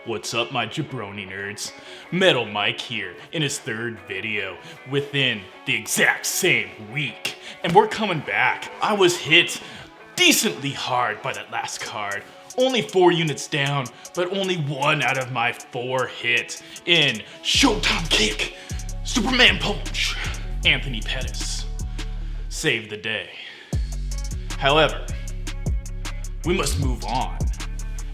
What's up, my jabroni nerds? Metal Mike here in his third video within the exact same week. And we're coming back. I was hit decently hard by that last card. Only 4 units down, but only 1 out of my 4 hit in Showtime Kick, Superman Punch, Anthony Pettis. Saved the day. However, we must move on.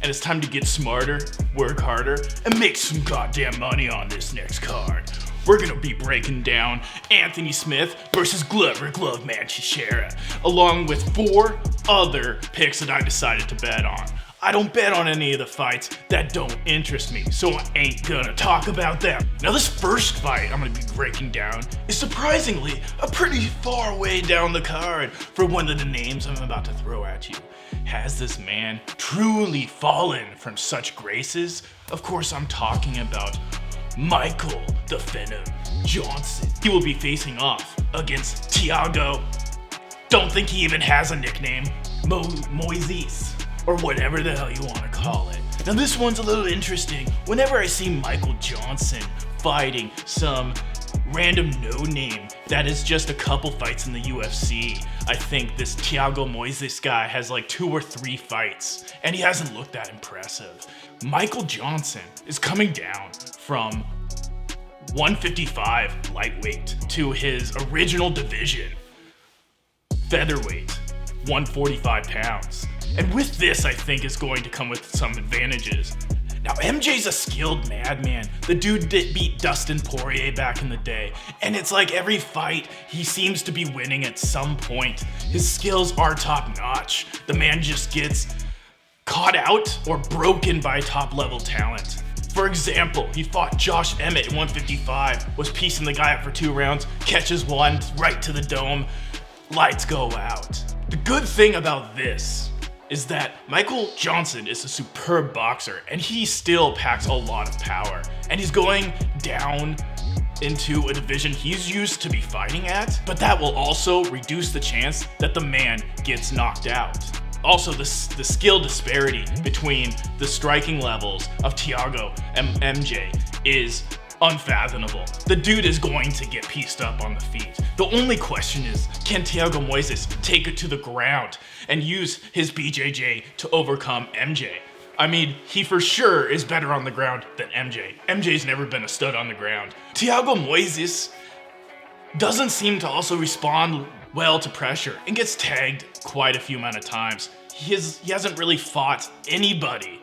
And it's time to get smarter, work harder, and make some goddamn money on this next card. We're gonna be breaking down Anthony Smith versus Glover Teixeira, along with 4 other picks that I decided to bet on. I don't bet on any of the fights that don't interest me, so I ain't gonna talk about them. Now this first fight I'm gonna be breaking down is surprisingly a pretty far way down the card for one of the names I'm about to throw at you. Has this man truly fallen from such graces? Of course I'm talking about Michael the Phenom Johnson. He will be facing off against Thiago. Don't think he even has a nickname. Moises. Or whatever the hell you want to call it. Now this one's a little interesting. Whenever I see Michael Johnson fighting some random no-name that is just a couple fights in the UFC, I think this Thiago Moises guy has like 2 or 3 fights, and he hasn't looked that impressive. Michael Johnson is coming down from 155 lightweight to his original division, featherweight, 145 pounds. And with this, I think is going to come with some advantages. Now, MJ's a skilled madman. The dude did beat Dustin Poirier back in the day. And it's like every fight, he seems to be winning at some point. His skills are top notch. The man just gets caught out or broken by top level talent. For example, he fought Josh Emmett at 155, was piecing the guy up for 2 rounds, catches one right to the dome, lights go out. The good thing about this is that Michael Johnson is a superb boxer and he still packs a lot of power. And he's going down into a division he's used to be fighting at, but that will also reduce the chance that the man gets knocked out. Also, the skill disparity between the striking levels of Thiago and MJ is unfathomable. The dude is going to get pieced up on the feet. The only question is, can Thiago Moises take it to the ground and use his BJJ to overcome MJ? I mean, he for sure is better on the ground than MJ. MJ's never been a stud on the ground. Thiago Moises doesn't seem to also respond well to pressure and gets tagged quite a few amount of times. He hasn't really fought anybody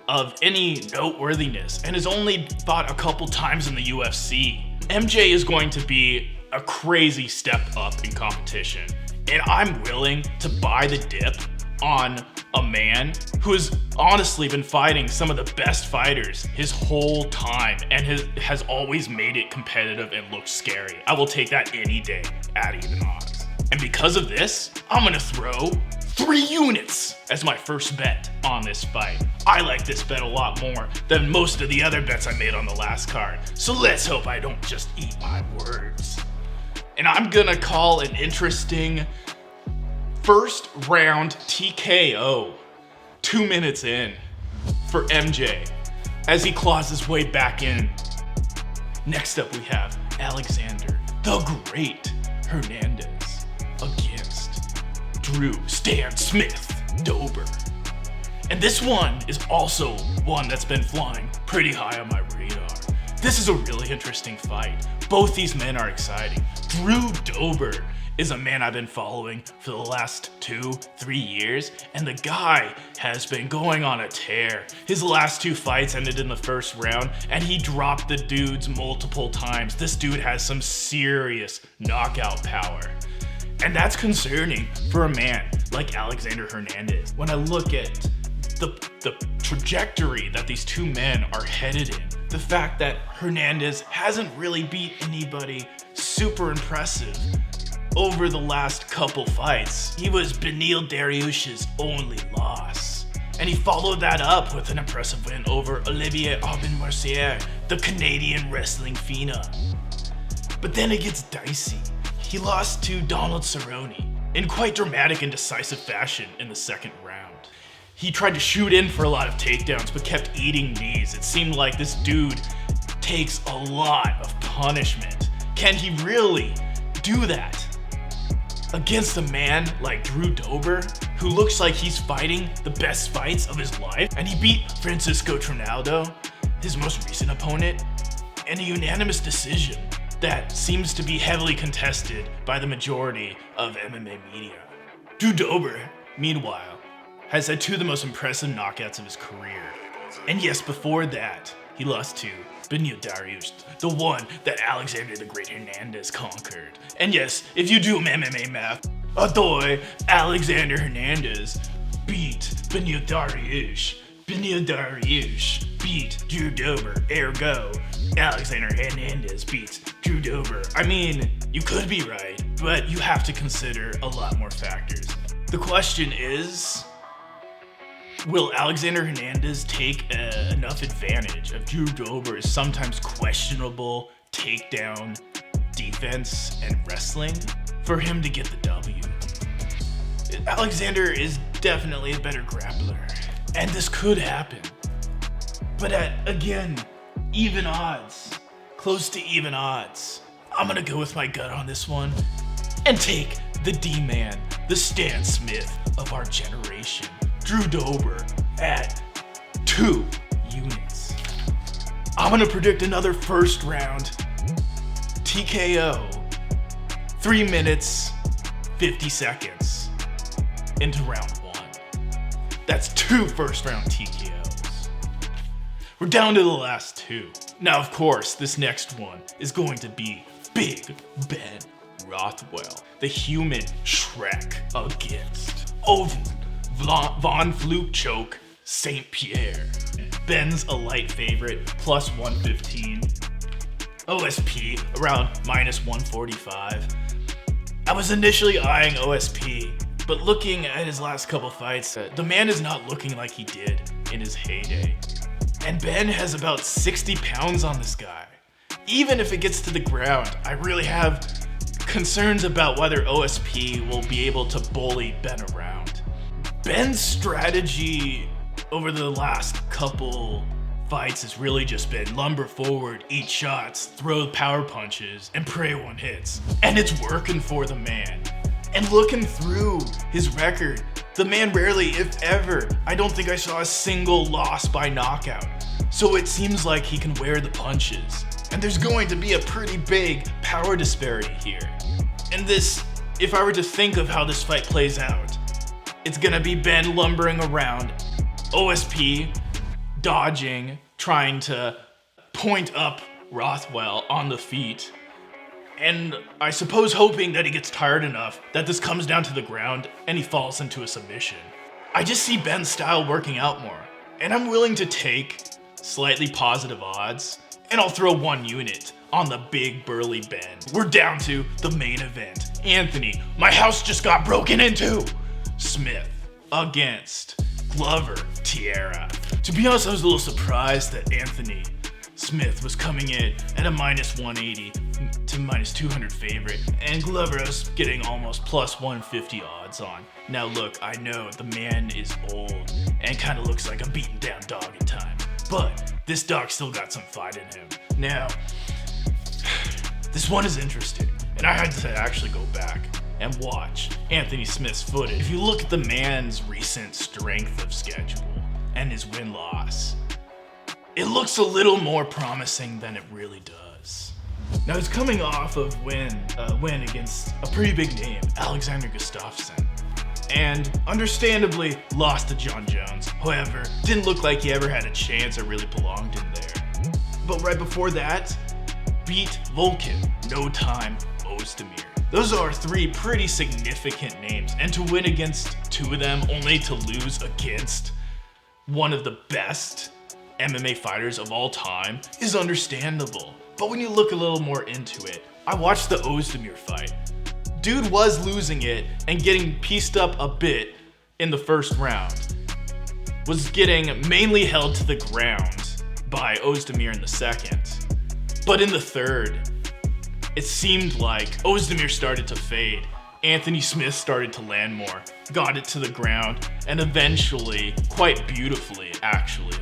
of any noteworthiness and has only fought a couple times in the UFC. MJ is going to be a crazy step up in competition, and I'm willing to buy the dip on a man who has honestly been fighting some of the best fighters his whole time and has always made it competitive and looked scary. I will take that any day at even odds. And because of this, I'm gonna throw 3 units as my first bet on this fight. I like this bet a lot more than most of the other bets I made on the last card. So let's hope I don't just eat my words. And I'm gonna call an interesting first round TKO 2 minutes in for MJ as he claws his way back in. Next up we have Alexander the Great Hernandez against Drew Stan Smith Dober. And this one is also one that's been flying pretty high on my radar. This is a really interesting fight. Both these men are exciting. Drew Dober is a man I've been following for the last 2-3 years, and the guy has been going on a tear. His last 2 fights ended in the first round, and he dropped the dudes multiple times. This dude has some serious knockout power. And that's concerning for a man like Alexander Hernandez. When I look at the trajectory that these 2 men are headed in, the fact that Hernandez hasn't really beat anybody super impressive over the last couple fights. He was Beneil Dariush's only loss. And he followed that up with an impressive win over Olivier Aubin-Mercier, the Canadian wrestling phenom. But then it gets dicey. He lost to Donald Cerrone in quite dramatic and decisive fashion in the second round. He tried to shoot in for a lot of takedowns, but kept eating knees. It seemed like this dude takes a lot of punishment. Can he really do that against a man like Drew Dober, who looks like he's fighting the best fights of his life? And he beat Francisco Trinaldo, his most recent opponent, in a unanimous decision that seems to be heavily contested by the majority of MMA media. Drew Dober, meanwhile, has had two of the most impressive knockouts of his career. And yes, before that, he lost to Beneil Dariush, the one that Alexander the Great Hernandez conquered. And yes, if you do MMA math, Adoy Alexander Hernandez beat Beneil Dariush. Beneil Dariush beat Drew Dober, ergo Alexander Hernandez beats Drew Dober. I mean, you could be right, but you have to consider a lot more factors. The question is, will Alexander Hernandez take enough advantage of Drew Dober's sometimes questionable takedown defense and wrestling for him to get the W? Alexander is definitely a better grappler, and this could happen. But at, again, even odds, close to even odds, I'm gonna go with my gut on this one and take the D-man, the Stan Smith of our generation, Drew Dober, at 2 units. I'm gonna predict another first round TKO, 3 minutes, 50 seconds into round 1. That's 2 first round TKOs. We're down to the last 2. Now, of course, this next one is going to be Big Ben Rothwell, the human Shrek, against Ovince Von Fluke Choke St. Pierre. Ben's a light favorite, plus 115. OSP around minus 145. I was initially eyeing OSP, but looking at his last couple fights, the man is not looking like he did in his heyday. And Ben has about 60 pounds on this guy. Even if it gets to the ground, I really have concerns about whether OSP will be able to bully Ben around. Ben's strategy over the last couple fights has really just been lumber forward, eat shots, throw power punches, and pray one hits. And it's working for the man. And looking through his record, the man rarely, if ever, I don't think I saw a single loss by knockout. So it seems like he can wear the punches. And there's going to be a pretty big power disparity here. And this, if I were to think of how this fight plays out, it's gonna be Ben lumbering around, OSP dodging, trying to point up Rothwell on the feet, and I suppose hoping that he gets tired enough that this comes down to the ground and he falls into a submission. I just see Ben's style working out more, and I'm willing to take slightly positive odds, and I'll throw 1 unit on the big burly Ben. We're down to the main event. Anthony, my house just got broken into. Smith against Glover Teixeira. To be honest, I was a little surprised that Anthony Smith was coming in at a minus 180 to minus 200 favorite, and Glover was getting almost plus 150 odds on. Now look, I know the man is old and kind of looks like a beaten down dog at times, but this dog still got some fight in him. Now, this one is interesting, and I had to actually go back and watch Anthony Smith's footage. If you look at the man's recent strength of schedule and his win-loss, it looks a little more promising than it really does. Now he's coming off of win against a pretty big name, Alexander Gustafsson, and understandably lost to John Jones. However, didn't look like he ever had a chance or really belonged in there. But right before that, beat Volkan, No Time Ozdemir. Those are 3 pretty significant names, and to win against 2 of them only to lose against one of the best MMA fighters of all time is understandable. But when you look a little more into it, I watched the Ozdemir fight. Dude was losing it and getting pieced up a bit in the first round. Was getting mainly held to the ground by Ozdemir in the second. But in the third, it seemed like Ozdemir started to fade, Anthony Smith started to land more, got it to the ground, and eventually, quite beautifully actually,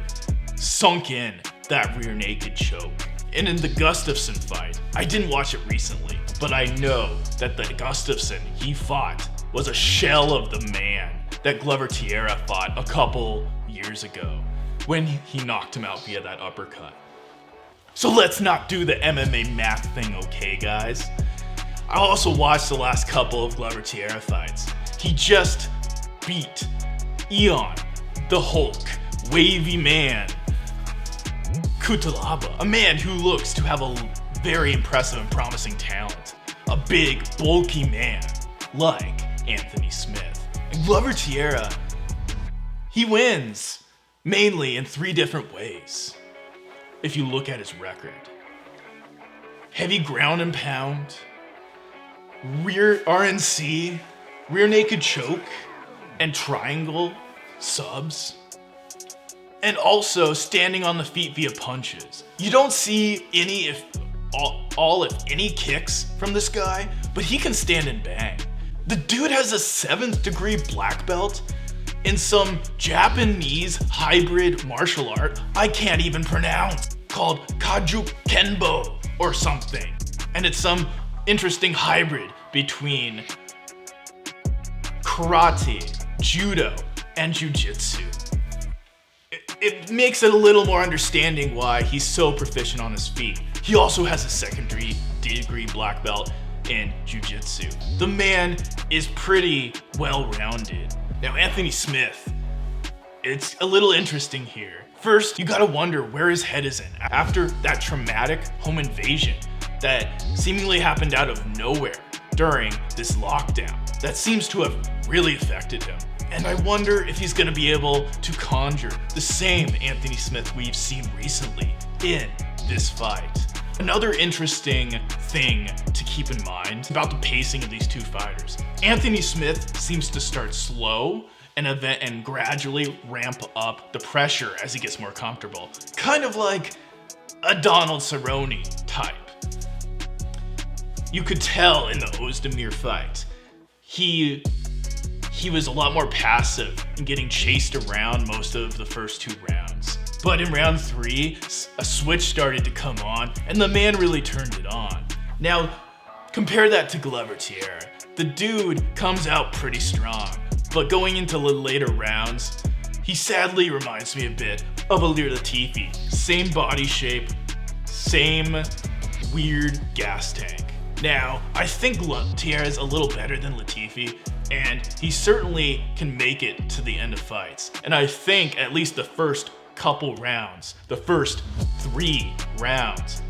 sunk in that rear naked choke. And in the Gustafsson fight, I didn't watch it recently, but I know that the Gustafsson he fought was a shell of the man that Glover Teixeira fought a couple years ago when he knocked him out via that uppercut. So let's not do the MMA math thing, okay guys? I also watched the last couple of Glover Teixeira fights. He just beat Eon, the Hulk, wavy man, Kutalaba, a man who looks to have a very impressive and promising talent. A big, bulky man like Anthony Smith. And Glover Teixeira, he wins mainly in 3 different ways. If you look at his record: heavy ground and pound, rear RNC, rear naked choke, and triangle subs. And also standing on the feet via punches. You don't see any, if any kicks from this guy, but he can stand and bang. The dude has a 7th degree black belt in some Japanese hybrid martial art I can't even pronounce, called Kaju Kenbo or something. And it's some interesting hybrid between karate, judo, and jiu-jitsu. It makes it a little more understanding why he's so proficient on his feet. He also has a 2nd degree black belt in jiu-jitsu. The man is pretty well-rounded. Now, Anthony Smith, it's a little interesting here. First, you gotta wonder where his head is in after that traumatic home invasion that seemingly happened out of nowhere during this lockdown. That seems to have really affected him. And I wonder if he's gonna be able to conjure the same Anthony Smith we've seen recently in this fight. Another interesting thing to keep in mind about the pacing of these 2 fighters. Anthony Smith seems to start slow and gradually ramp up the pressure as he gets more comfortable. Kind of like a Donald Cerrone type. You could tell in the Ozdemir fight, he was a lot more passive and getting chased around most of the first 2 rounds. But in round 3, a switch started to come on, and the man really turned it on. Now, compare that to Glover Teixeira. The dude comes out pretty strong, but going into the later rounds, he sadly reminds me a bit of Ilir Latifi. Same body shape, same weird gas tank. Now, I think Teixeira is a little better than Latifi, and he certainly can make it to the end of fights. And I think at least the first couple rounds, the first 3 rounds,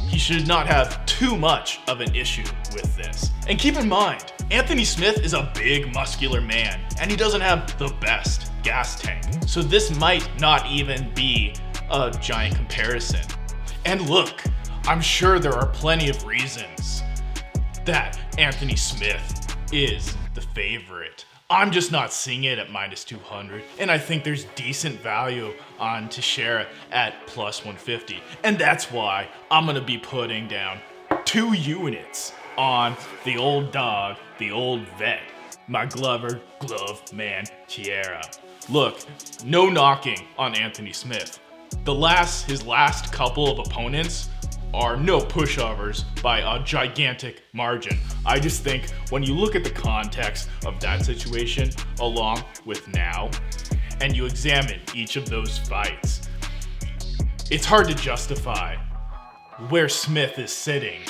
he should not have too much of an issue with this. And keep in mind, Anthony Smith is a big, muscular man, and he doesn't have the best gas tank. So this might not even be a giant comparison. And look, I'm sure there are plenty of reasons that Anthony Smith is the favorite. I'm just not seeing it at -200, and I think there's decent value on Teixeira at +150, and that's why I'm gonna be putting down 2 units on the old dog, the old vet, my Glove man Teixeira. Look, no knocking on Anthony Smith. His last couple of opponents are no pushovers by a gigantic margin. I just think when you look at the context of that situation along with now, and you examine each of those fights, it's hard to justify where Smith is sitting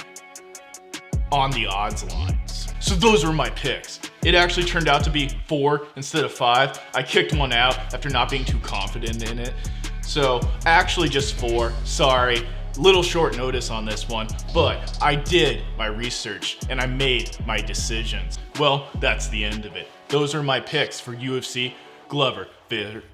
on the odds lines. So those were my picks. It actually turned out to be 4 instead of 5. I kicked one out after not being too confident in it. So actually just 4, sorry. Little short notice on this one, but I did my research and I made my decisions. Well, that's the end of it. Those are my picks for UFC Glover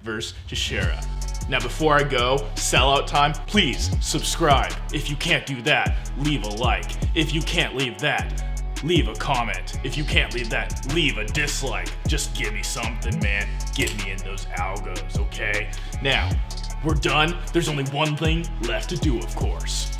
versus Teixeira. Now before I go, sellout time, please subscribe. If you can't do that, leave a like. If you can't leave that, leave a comment. If you can't leave that, leave a dislike. Just give me something, man. Get me in those algos, okay? Now, we're done. There's only one thing left to do, of course.